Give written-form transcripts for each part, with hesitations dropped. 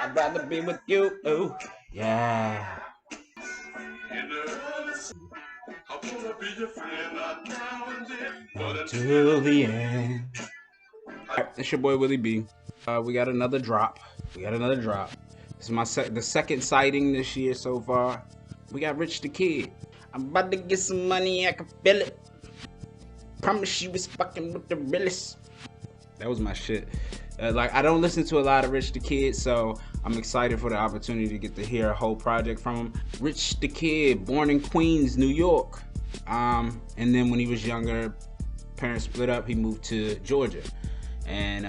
I'd rather be with you. Ooh, yeah. Until the end. Alright, it's your boy Willie B. We got another drop. This is the second sighting this year so far. We got Rich the Kid. I'm about to get some money, I can feel it. Promise you was fucking with the realest. That was my shit. Like, I don't listen to a lot of Rich the Kid, so I'm excited for the opportunity to get to hear a whole project from him. Rich the Kid, born in Queens, New York. And then when he was younger, parents split up, he moved to Georgia. And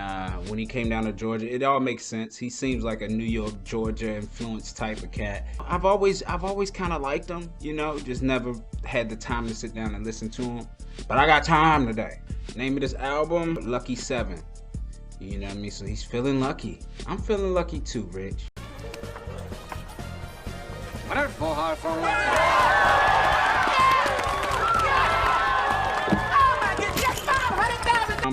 when he came down to Georgia, it all makes sense. He seems like a New York, Georgia influenced type of cat. I've always kind of liked him, you know, just never had the time to sit down and listen to him. But I got time today. Name of this album, Lucky 7. You know what I mean? So he's feeling lucky. I'm feeling lucky too, Rich.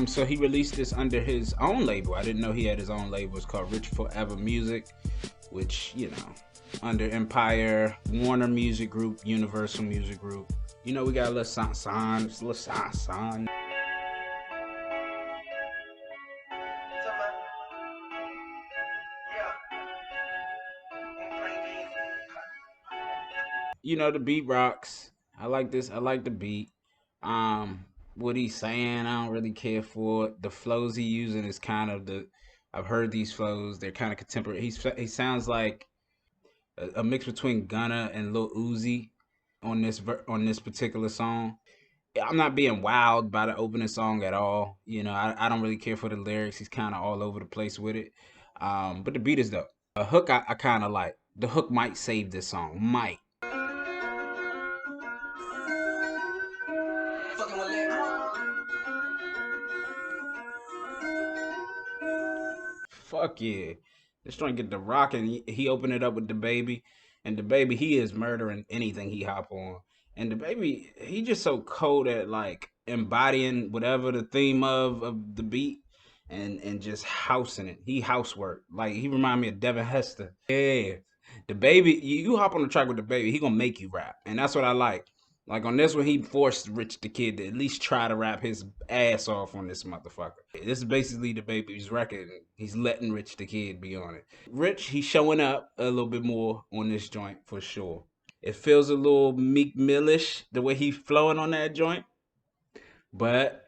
So he released this under his own label. I didn't know he had his own label. It's called Rich Forever Music, which, you know, under Empire, Warner Music Group, Universal Music Group. You know, we got a little son. You know, the beat rocks. I like this. I like the beat. What he's saying, I don't really care for it. The flows he using is kind of I've heard these flows. They're kind of contemporary. He sounds like a mix between Gunna and Lil Uzi on this particular song. I'm not being wowed by the opening song at all. You know, I don't really care for the lyrics. He's kind of all over the place with it. But the beat is dope. A hook I kind of like. The hook might save this song. Might. Fuck yeah. This joint get the rock, and he opened it up with the baby. And the baby, he is murdering anything he hop on. And the baby, he just so cold at like embodying whatever the theme of the beat and just housing it. He housework. Like, he remind me of Devin Hester. Yeah. The baby, you hop on the track with the baby, he gonna make you rap. And that's what I like. Like, on this one, he forced Rich the Kid to at least try to rap his ass off on this motherfucker. This is basically the baby's record. He's letting Rich the Kid be on it. Rich, he's showing up a little bit more on this joint for sure. It feels a little Meek Millish, the way he's flowing on that joint. But,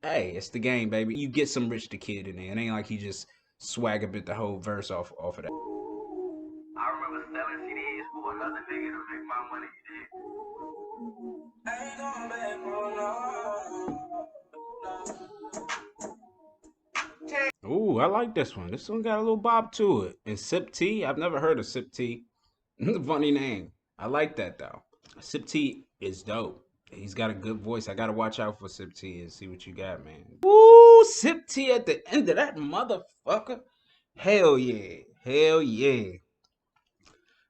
hey, it's the game, baby. You get some Rich the Kid in there. It ain't like he just swag a bit the whole verse off of that. I remember selling CDs for another nigga to make my money. I ain't going back for no. Ooh, I like this one. This one got a little bop to it. And Sip T, I've never heard of Sip T. Funny name. I like that though. Sip T is dope. He's got a good voice. I gotta watch out for Sip T and see what you got, man. Ooh, Sip T at the end of that motherfucker. Hell yeah. Hell yeah.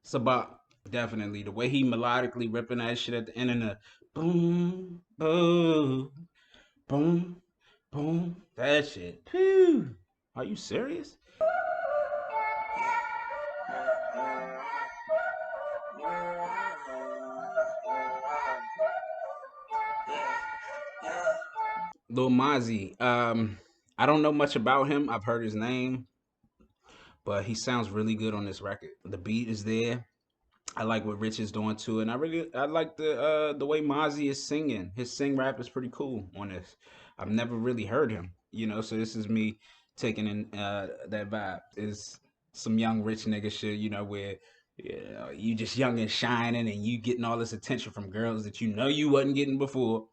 It's about definitely the way he melodically ripping that shit at the end of the boom, boom, boom, boom. That shit. Phew. Are you serious? Lil Mozzie. I don't know much about him. I've heard his name, but he sounds really good on this record. The beat is there. I like what Rich is doing to it. And I like the way Mozzie is singing. His sing rap is pretty cool on this. I've never really heard him, you know, so this is me taking in that vibe. Is some young rich nigga shit, you know, where you just young and shining and you getting all this attention from girls that you know you wasn't getting before.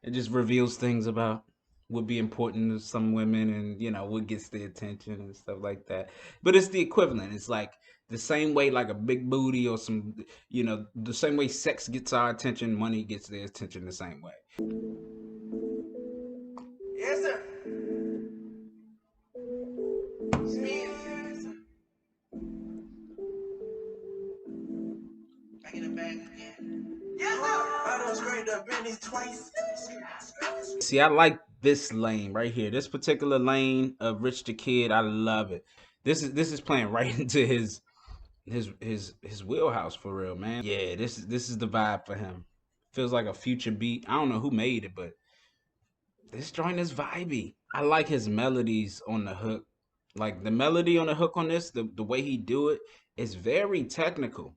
It just reveals things about would be important to some women and, you know, what gets the attention and stuff like that. But it's the equivalent. It's like the same way like a big booty or some, you know, the same way sex gets our attention, money gets their attention the same way. Yes, sir. Back in the bag again. Yes, sir. I done scraped up Benny twice. See, I like this lane right here. This particular lane of Rich the Kid, I love it. This is playing right into his wheelhouse for real, man. Yeah, this is the vibe for him. Feels like a future beat. I don't know who made it, but this joint is vibey. I like his melodies on the hook. Like the melody on the hook on this, the way he do it is very technical.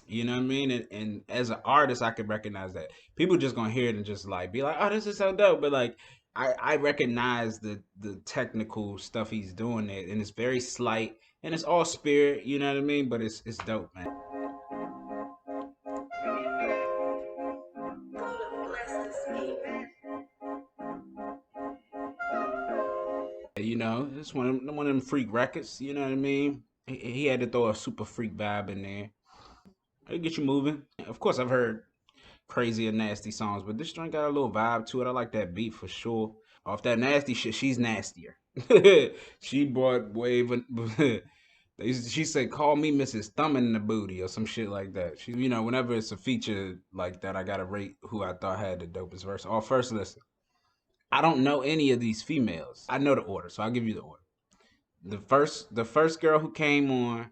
You know what I mean? And as an artist, I could recognize that. People just gonna hear it and just like be like, "Oh, this is so dope." But like, I recognize the technical stuff he's doing there, and it's very slight, and it's all spirit. You know what I mean? But it's dope, man. You know, it's one of them freak records. You know what I mean? He had to throw a super freak vibe in there. It'll get you moving. Of course, I've heard crazy and nasty songs, but this joint got a little vibe to it. I like that beat for sure. Off that nasty shit, she's nastier. She brought wave. She said, "Call me Mrs. Thumb in the Booty" or some shit like that. She, you know, whenever it's a feature like that, I gotta rate who I thought had the dopest verse. Oh, first listen, I don't know any of these females. I know the order, so I'll give you the order. The first girl who came on,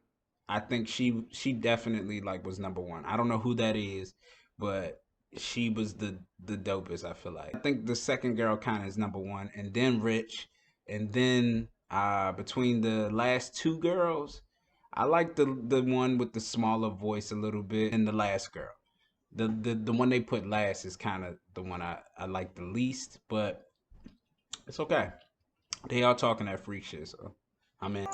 I think she definitely like was number one. I don't know who that is, but she was the dopest, I feel like. I think the second girl kind of is number one, and then Rich, and then between the last two girls, I like the one with the smaller voice a little bit, and the last girl. The one they put last is kind of the one I like the least, but it's okay. They all talking that freak shit, so I'm in.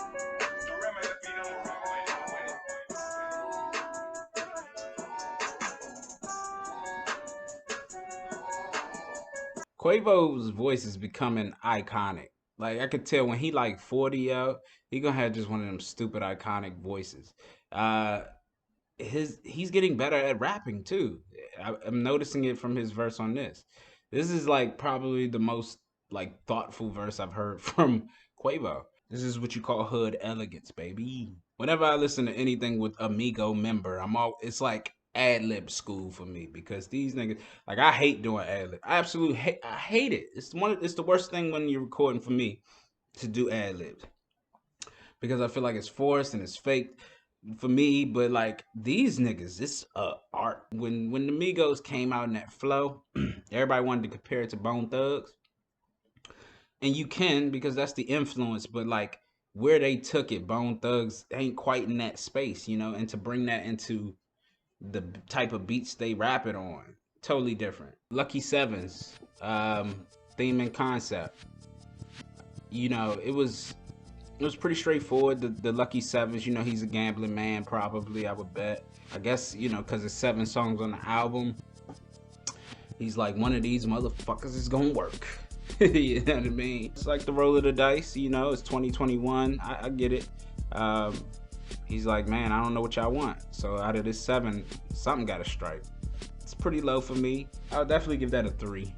Quavo's voice is becoming iconic. Like I could tell when he like 40 out, he gonna have just one of them stupid iconic voices. Uh he's getting better at rapping too. I'm noticing it from his verse on this. This is like probably the most like thoughtful verse I've heard from Quavo. This is what you call hood elegance, baby. Whenever I listen to anything with Amigo member, I'm all it's like ad lib school for me because these niggas like I hate doing ad lib. I hate it. It's the worst thing when you're recording for me to do ad libs because I feel like it's forced and it's fake for me. But like these niggas, it's art. When the Migos came out in that flow, everybody wanted to compare it to Bone Thugs, and you can because that's the influence. But like where they took it, Bone Thugs ain't quite in that space, you know. And to bring that into the type of beats they rap it on, totally different. Lucky Sevens, theme and concept. You know, it was pretty straightforward. The Lucky Sevens, you know, he's a gambling man, probably, I would bet. I guess, you know, because it's 7 songs on the album, he's like, one of these motherfuckers is gonna work. You know what I mean? It's like the roll of the dice, you know, it's 2021. I get it. He's like, man, I don't know what y'all want. So out of this 7, something got to strike. It's pretty low for me. I'll definitely give that a 3.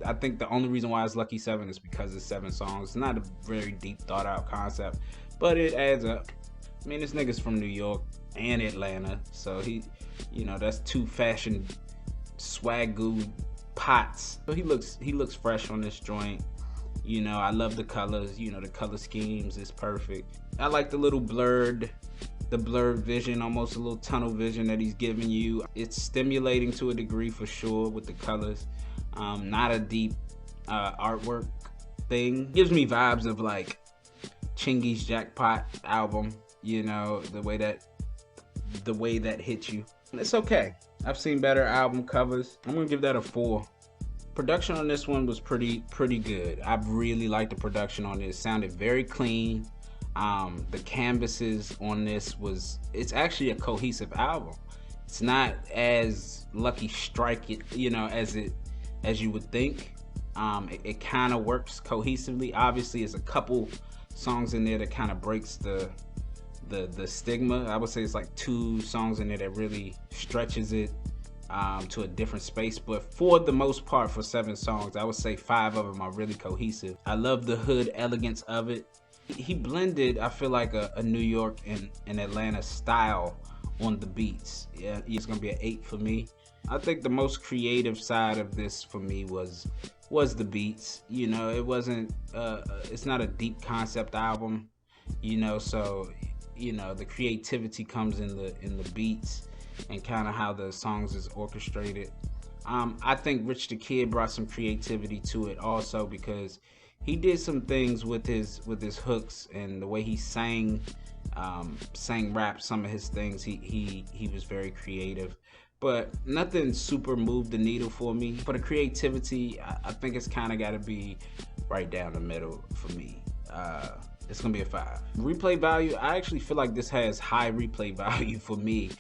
I think the only reason why it's Lucky 7 is because it's 7 songs. It's not a very deep thought out concept, but it adds up. I mean, this nigga's from New York and Atlanta, so he, you know, that's 2 fashion swagoo pots. So he looks fresh on this joint. You know, I love the colors. You know, the color schemes is perfect. I like the blurred vision, almost a little tunnel vision that he's giving you. It's stimulating to a degree for sure with the colors. Not a deep artwork thing. Gives me vibes of like Chingy's Jackpot album, you know, the way that hits you. It's okay. I've seen better album covers. I'm gonna give that a 4. Production on this one was pretty good. I really liked the production on this. Sounded very clean. The canvases on this it's actually a cohesive album. It's not as Lucky Strike it, you know, as you would think. It kind of works cohesively. Obviously, it's a couple songs in there that kind of breaks the stigma. I would say it's like 2 songs in there that really stretches it to a different space. But for the most part, for 7 songs, I would say 5 of them are really cohesive. I love the hood elegance of it. He blended, I feel like, a New York and Atlanta style on the beats. Yeah, it's gonna be an 8 for me. I think the most creative side of this for me was the beats. You know, it wasn't it's not a deep concept album. you know, so you know the creativity comes in the beats and kind of how the songs is orchestrated. I think Rich the Kid brought some creativity to it also because he did some things with his hooks and the way he sang rap. Some of his things he was very creative, but nothing super moved the needle for me. For the creativity, I think it's kind of got to be right down the middle for me. It's gonna be a 5. Replay value, I actually feel like this has high replay value for me.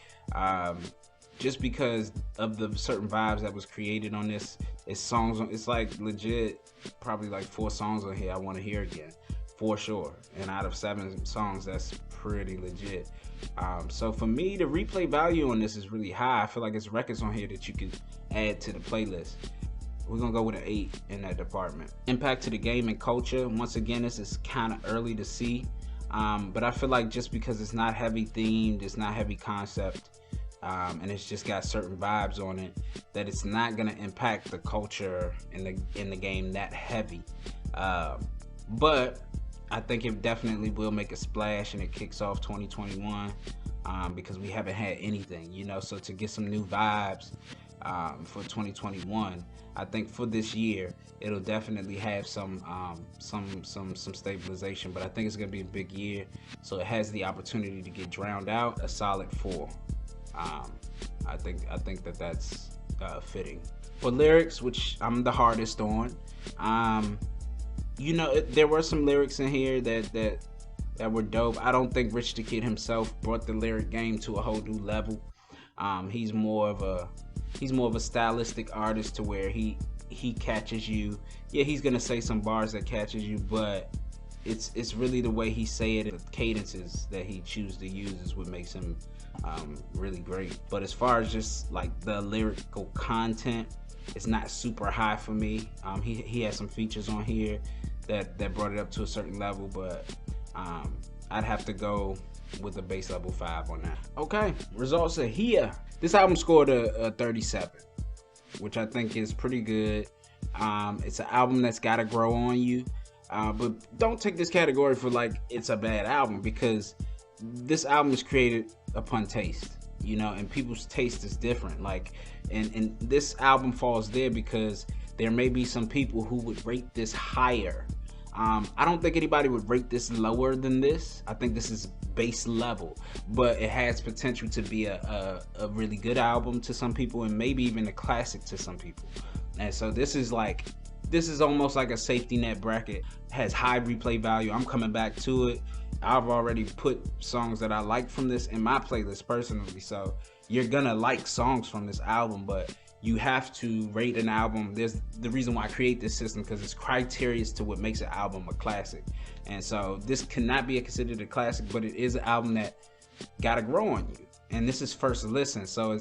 Just because of the certain vibes that was created on this. It's like legit probably like 4 songs on here I want to hear again for sure, and out of 7 songs that's pretty legit. So for me, the replay value on this is really high. I feel like it's records on here that you could add to the playlist. We're gonna go with an 8 in that department. Impact to the game and culture, once again, this is kind of early to see, but I feel like just because it's not heavy themed, it's not heavy concept, and it's just got certain vibes on it, that it's not gonna impact the culture in the game that heavy. But I think it definitely will make a splash, and it kicks off 2021 because we haven't had anything, you know. So to get some new vibes for 2021, I think for this year it'll definitely have some stabilization. But I think it's gonna be a big year, so it has the opportunity to get drowned out. A solid 4. I think that's fitting. For lyrics, which I'm the hardest on, you know, there were some lyrics in here that were dope. I don't think Rich the Kid himself brought the lyric game to a whole new level. He's more of a stylistic artist to where he catches you. Yeah, he's gonna say some bars that catches you, but it's really the way he say it, the cadences that he chooses to use is what makes him really great. But as far as just like the lyrical content, it's not super high for me. He has some features on here that brought it up to a certain level, but I'd have to go with a base level 5 on that. Okay, results are here. This album scored a 37, which I think is pretty good. It's an album that's got to grow on you, but don't take this category for like it's a bad album, because this album is created upon taste, you know, and people's taste is different. Like, and this album falls there because there may be some people who would rate this higher. I don't think anybody would rate this lower than this. I think this is base level, but it has potential to be a really good album to some people, and maybe even a classic to some people. And so this is almost like a safety net bracket. It has high replay value. I'm coming back to it. I've already put songs that I like from this in my playlist personally, so you're gonna like songs from this album, but you have to rate an album. There's the reason why I create this system, because it's criteria to what makes an album a classic. And so this cannot be considered a classic, but it is an album that gotta grow on you. And this is first listen, so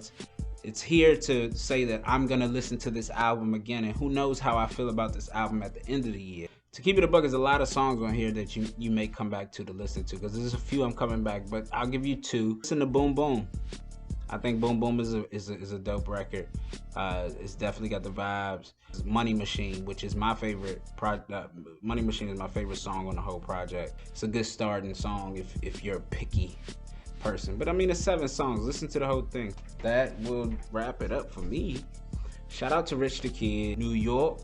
it's here to say that I'm gonna listen to this album again, and who knows how I feel about this album at the end of the year. To keep it a buck, there's a lot of songs on here that you may come back to listen to, because there's a few I'm coming back, but I'll give you 2. Listen to Boom Boom. I think Boom Boom is a dope record. It's definitely got the vibes. Money Machine, which is my favorite Money Machine is my favorite song on the whole project. It's a good starting song if you're a picky person. But I mean, it's 7 songs. Listen to the whole thing. That will wrap it up for me. Shout out to Rich the Kid, New York.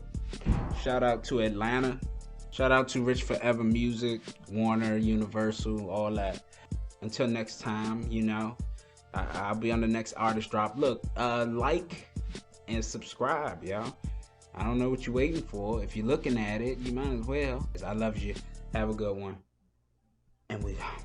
Shout out to Atlanta. Shout out to Rich Forever Music, Warner, Universal, all that. Until next time, you know, I'll be on the next artist drop. Look, like and subscribe, y'all. I don't know what you're waiting for. If you're looking at it, you might as well. I love you. Have a good one. And we out.